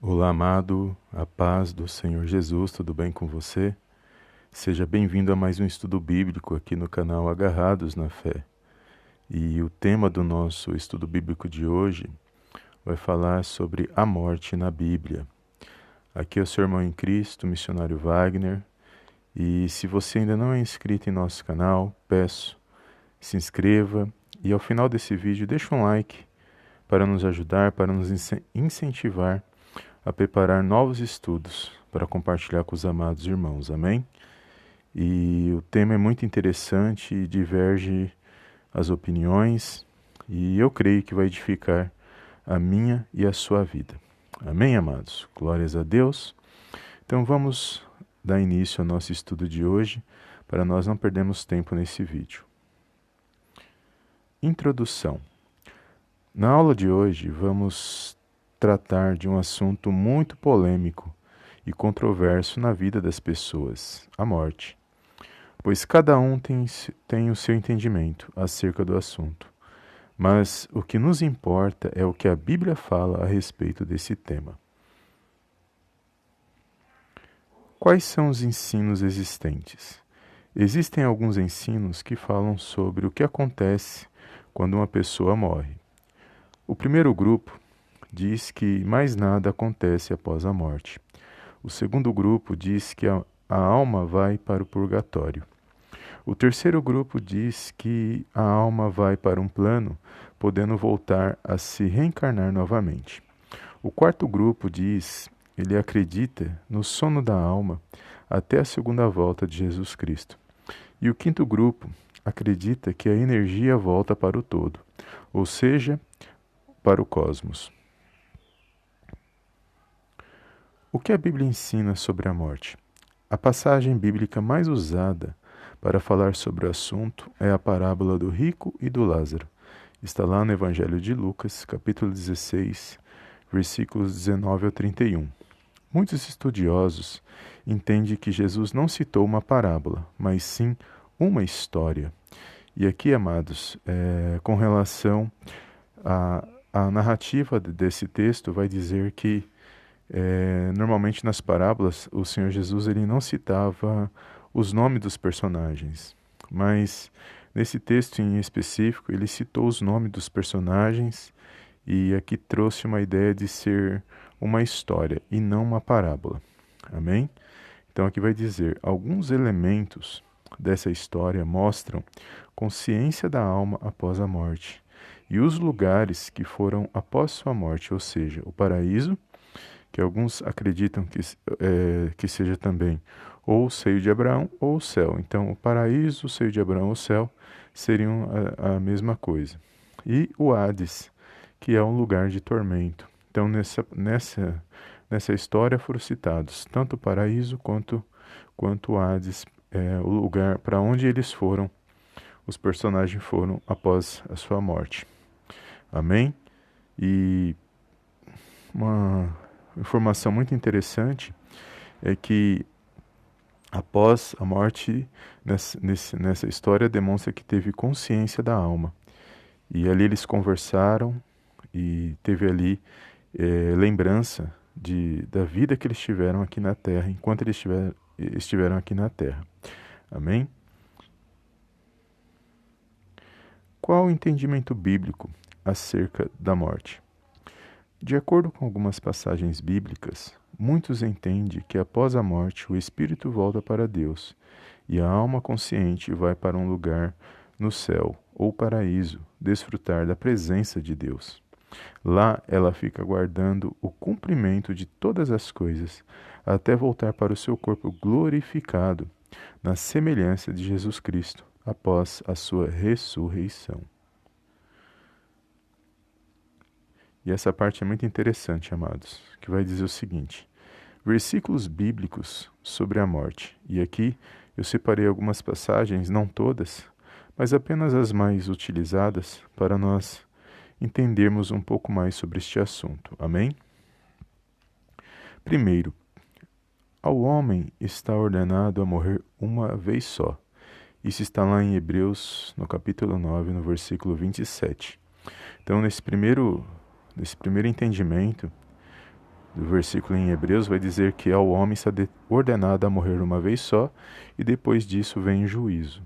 Olá, amado, a paz do Senhor Jesus, tudo bem com você? Seja bem-vindo a mais um estudo bíblico aqui no canal Agarrados na Fé. E o tema do nosso estudo bíblico de hoje vai falar sobre a morte na Bíblia. Aqui é o seu irmão em Cristo, missionário Wagner. E se você ainda não é inscrito em nosso canal, peço, se inscreva e ao final desse vídeo deixa um like para nos ajudar, para nos incentivar a preparar novos estudos para compartilhar com os amados irmãos, amém? E o tema é muito interessante e diverge as opiniões, e eu creio que vai edificar a minha e a sua vida. Amém, amados? Glórias a Deus. Então vamos dar início ao nosso estudo de hoje, para nós não perdermos tempo nesse vídeo. Introdução. Na aula de hoje vamos tratar de um assunto muito polêmico e controverso na vida das pessoas, a morte, pois cada um tem o seu entendimento acerca do assunto, mas o que nos importa é o que a Bíblia fala a respeito desse tema. Quais são os ensinos existentes? Existem alguns ensinos que falam sobre o que acontece quando uma pessoa morre. O primeiro grupo diz que mais nada acontece após a morte. O segundo grupo diz que a alma vai para o purgatório. O terceiro grupo diz que a alma vai para um plano, podendo voltar a se reencarnar novamente. O quarto grupo diz, ele acredita no sono da alma até a segunda volta de Jesus Cristo. E o quinto grupo acredita que a energia volta para o todo, ou seja, para o cosmos. O que a Bíblia ensina sobre a morte? A passagem bíblica mais usada para falar sobre o assunto é a parábola do rico e do Lázaro. Está lá no Evangelho de Lucas, capítulo 16, versículos 19 ao 31. Muitos estudiosos entendem que Jesus não citou uma parábola, mas sim uma história. E aqui, amados, com relação à narrativa desse texto, vai dizer que normalmente nas parábolas o Senhor Jesus ele não citava os nomes dos personagens, mas nesse texto em específico ele citou os nomes dos personagens e aqui trouxe uma ideia de ser uma história e não uma parábola. Amém? Então aqui vai dizer, alguns elementos dessa história mostram consciência da alma após a morte e os lugares que foram após sua morte, ou seja, o paraíso, que alguns acreditam que seja também ou o seio de Abraão ou o céu. Então, o paraíso, o seio de Abraão ou o céu seriam a mesma coisa. E o Hades, que é um lugar de tormento. Então, nessa história foram citados tanto o paraíso quanto o Hades, o lugar para onde eles foram, os personagens foram após a sua morte. Amém? E uma informação muito interessante é que após a morte, nessa história, demonstra que teve consciência da alma. E ali eles conversaram e teve ali lembrança da vida que eles tiveram aqui na Terra, enquanto eles estiveram aqui na Terra. Amém? Qual o entendimento bíblico acerca da morte? De acordo com algumas passagens bíblicas, muitos entendem que após a morte o espírito volta para Deus e a alma consciente vai para um lugar no céu ou paraíso, desfrutar da presença de Deus. Lá ela fica aguardando o cumprimento de todas as coisas, até voltar para o seu corpo glorificado, na semelhança de Jesus Cristo, após a sua ressurreição. E essa parte é muito interessante, amados, que vai dizer o seguinte: versículos bíblicos sobre a morte. E aqui eu separei algumas passagens, não todas, mas apenas as mais utilizadas para nós entendermos um pouco mais sobre este assunto. Amém? Primeiro, ao homem está ordenado a morrer uma vez só. Isso está lá em Hebreus, no capítulo 9, no versículo 27. Então, nesse primeiro entendimento, do versículo em Hebreus vai dizer que ao homem está ordenado a morrer uma vez só e depois disso vem o juízo.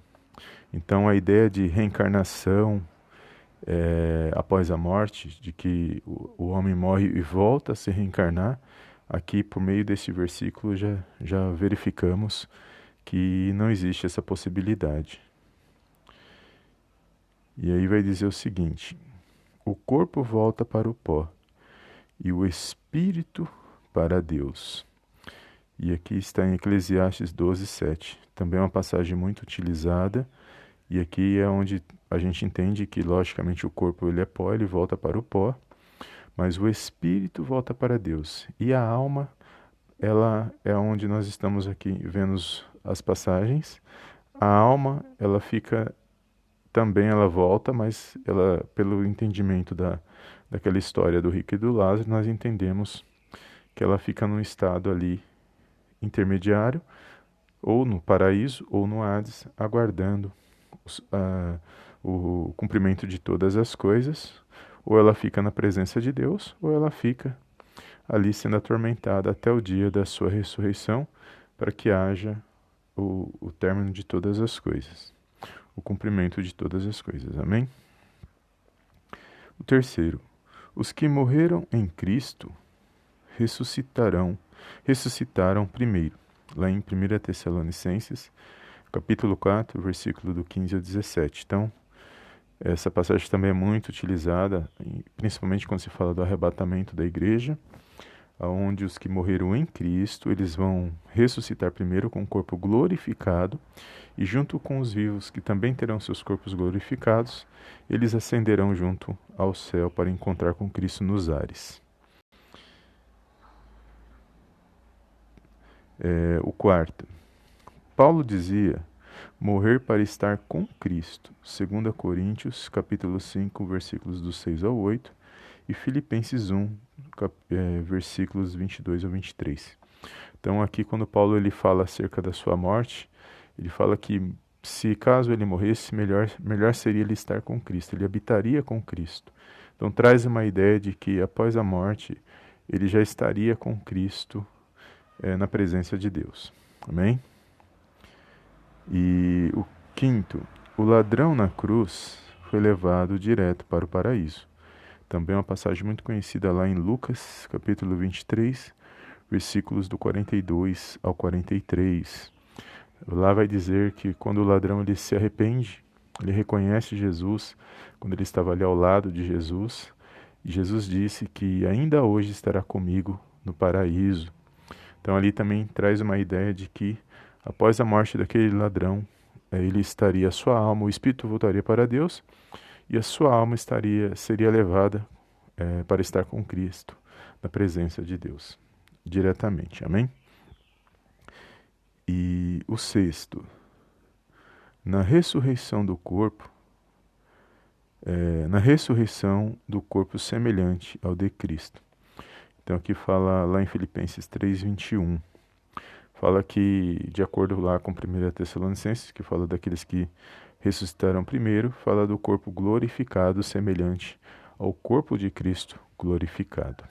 Então a ideia de reencarnação após a morte, de que o homem morre e volta a se reencarnar, aqui por meio desse versículo já verificamos que não existe essa possibilidade. E aí vai dizer o seguinte: o corpo volta para o pó e o espírito para Deus. E aqui está em Eclesiastes 12:7. Também é uma passagem muito utilizada. E aqui é onde a gente entende que, logicamente, o corpo ele é pó, ele volta para o pó, mas o espírito volta para Deus. E a alma, ela é onde nós estamos aqui vendo as passagens. A alma, ela fica também, ela volta, mas ela, pelo entendimento daquela história do rico e do Lázaro, nós entendemos que ela fica num estado ali intermediário, ou no paraíso, ou no Hades, aguardando o cumprimento de todas as coisas. Ou ela fica na presença de Deus, ou ela fica ali sendo atormentada até o dia da sua ressurreição, para que haja o término de todas as coisas, o cumprimento de todas as coisas. Amém? O terceiro, os que morreram em Cristo ressuscitaram primeiro. Lá em 1 Tessalonicenses, capítulo 4, versículo do 15 ao 17. Então, essa passagem também é muito utilizada, principalmente quando se fala do arrebatamento da igreja, onde os que morreram em Cristo, eles vão ressuscitar primeiro com o corpo glorificado, e junto com os vivos, que também terão seus corpos glorificados, eles ascenderão junto ao céu para encontrar com Cristo nos ares. O quarto, Paulo dizia morrer para estar com Cristo, 2 Coríntios, capítulo 5, versículos do 6 ao 8, e Filipenses 1, versículos 22 ao 23. Então aqui quando Paulo ele fala acerca da sua morte, ele fala que se caso ele morresse, melhor seria ele estar com Cristo, ele habitaria com Cristo. Então traz uma ideia de que após a morte, ele já estaria com Cristo na presença de Deus. Amém? E o quinto, o ladrão na cruz foi levado direto para o paraíso. Também é uma passagem muito conhecida lá em Lucas, capítulo 23, versículos do 42 ao 43. Lá vai dizer que quando o ladrão ele se arrepende, ele reconhece Jesus, quando ele estava ali ao lado de Jesus, e Jesus disse que ainda hoje estará comigo no paraíso. Então ali também traz uma ideia de que após a morte daquele ladrão, a sua alma, o espírito voltaria para Deus e a sua alma seria levada para estar com Cristo, na presença de Deus, diretamente. Amém? E o sexto, na ressurreição do corpo semelhante ao de Cristo. Então aqui fala lá em Filipenses 3:21. Fala que, de acordo lá com 1 Tessalonicenses, que fala daqueles que ressuscitaram primeiro, fala do corpo glorificado semelhante ao corpo de Cristo glorificado.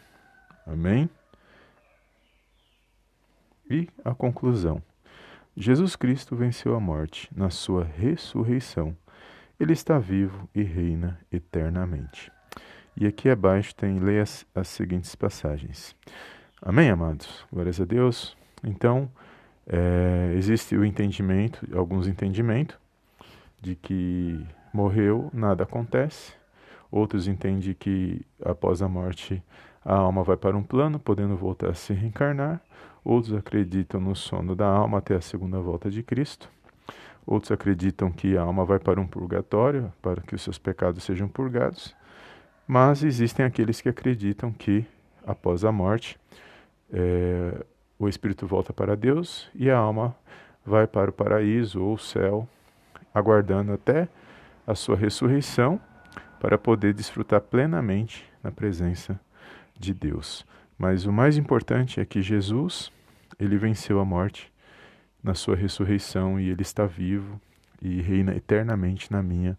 Amém? E a conclusão. Jesus Cristo venceu a morte na sua ressurreição. Ele está vivo e reina eternamente. E aqui abaixo leia as seguintes passagens. Amém, amados? Glórias a Deus. Então, existe o entendimento, alguns entendimentos, de que morreu, nada acontece. Outros entendem que após a morte a alma vai para um plano, podendo voltar a se reencarnar. Outros acreditam no sono da alma até a segunda volta de Cristo. Outros acreditam que a alma vai para um purgatório, para que os seus pecados sejam purgados. Mas existem aqueles que acreditam que após a morte, o espírito volta para Deus e a alma vai para o paraíso ou o céu, aguardando até a sua ressurreição para poder desfrutar plenamente na presença de Deus. Mas o mais importante é que Jesus, ele venceu a morte na sua ressurreição e ele está vivo e reina eternamente na minha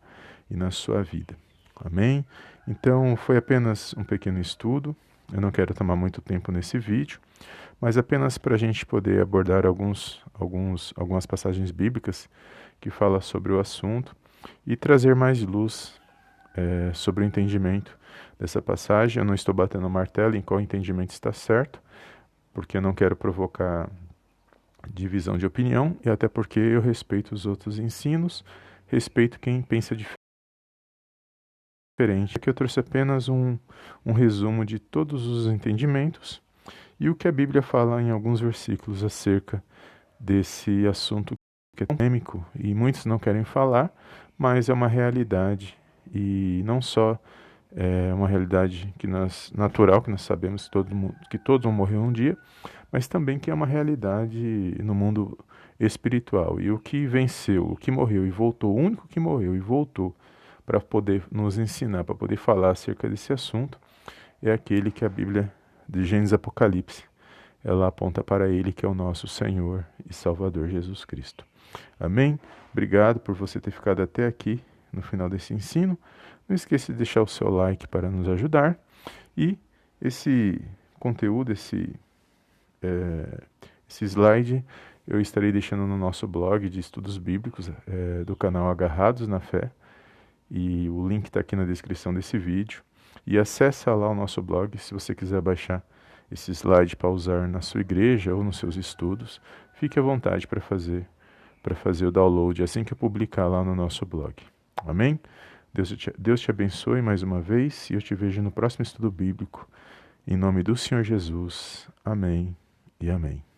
e na sua vida. Amém? Então foi apenas um pequeno estudo Eu não quero tomar muito tempo nesse vídeo, mas apenas para a gente poder abordar algumas passagens bíblicas que falam sobre o assunto e trazer mais luz sobre o entendimento dessa passagem. Eu não estou batendo o martelo em qual entendimento está certo, porque eu não quero provocar divisão de opinião e até porque eu respeito os outros ensinos, respeito quem pensa diferente. Aqui eu trouxe apenas um resumo de todos os entendimentos e o que a Bíblia fala em alguns versículos acerca desse assunto que é polêmico e muitos não querem falar, mas é uma realidade e não só é uma realidade natural, que nós sabemos que todos vão morrer um dia, mas também que é uma realidade no mundo espiritual. E o que venceu, o que morreu e voltou, o único que morreu e voltou para poder nos ensinar, para poder falar acerca desse assunto, é aquele que a Bíblia de Gênesis e Apocalipse, ela aponta para ele, que é o nosso Senhor e Salvador Jesus Cristo. Amém? Obrigado por você ter ficado até aqui no final desse ensino. Não esqueça de deixar o seu like para nos ajudar. E esse conteúdo, esse slide, eu estarei deixando no nosso blog de estudos bíblicos do canal Agarrados na Fé. E o link está aqui na descrição desse vídeo. E acessa lá o nosso blog se você quiser baixar esse slide para usar na sua igreja ou nos seus estudos. Fique à vontade para fazer o download assim que eu publicar lá no nosso blog. Amém? Deus te abençoe mais uma vez e eu te vejo no próximo estudo bíblico. Em nome do Senhor Jesus. Amém e amém.